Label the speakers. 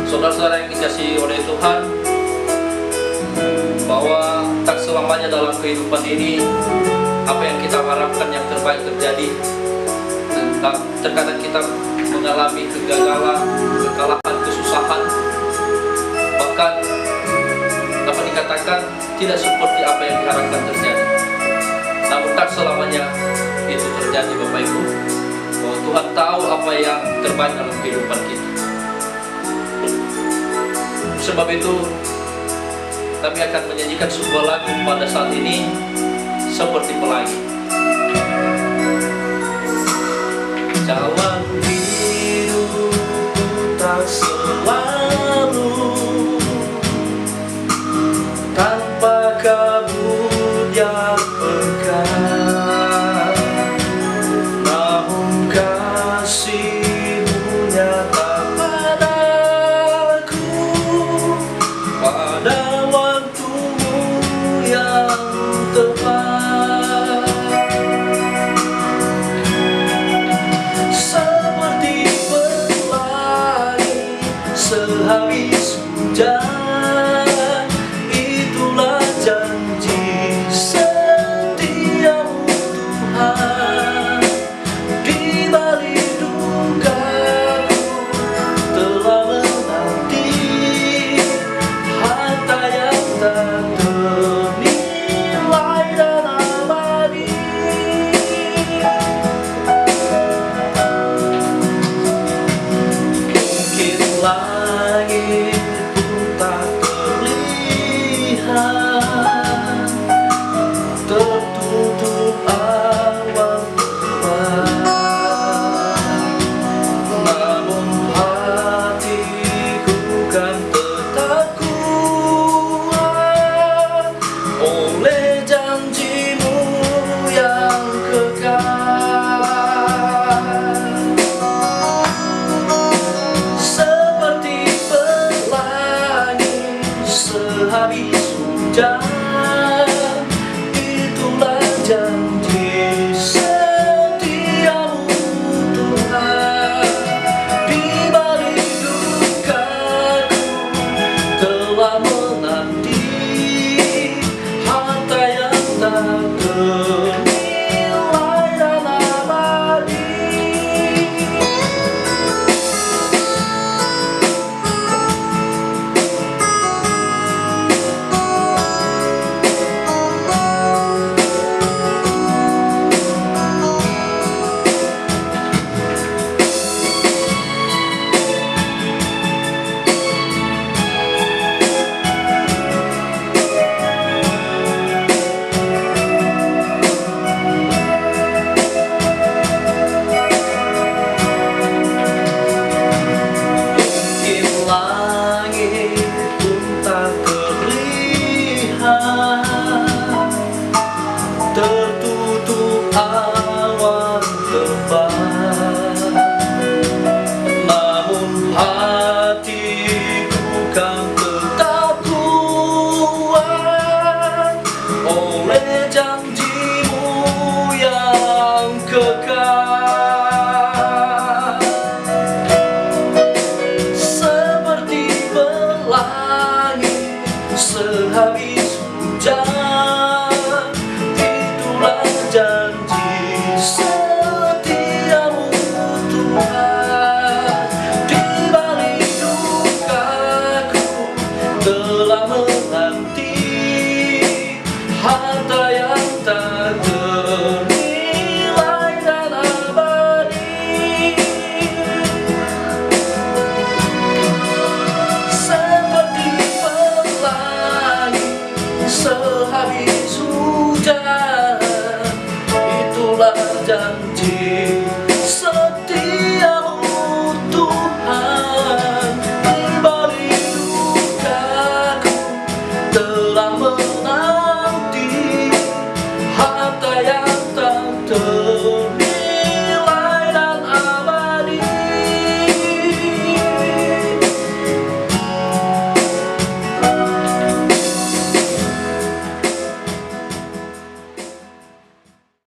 Speaker 1: Saudara-saudara yang dikasihi oleh Tuhan, bahwa tak selamanya dalam kehidupan ini apa yang kita harapkan yang terbaik terjadi. Terkadang kita mengalami kegagalan, kekalahan, kesusahan, bahkan dapat dikatakan tidak seperti apa yang diharapkan terjadi. Namun tak selamanya itu terjadi, Bapak Ibu, bahwa Tuhan tahu apa yang terbaik dalam kehidupan kita. Sebab itu kami akan menyanyikan sebuah lagu pada saat ini, Seperti Pelangi. Jalan hidup tak selalu tanpa kabut yang pekat, namun kasih-Mu nyata padaku pada waktu-Mu yang tepat. Sehabis hujan, itulah janji setia-Mu Tuhan. Di balik dukaku telah menanti harta yang tak ternilai dan abadi. Langit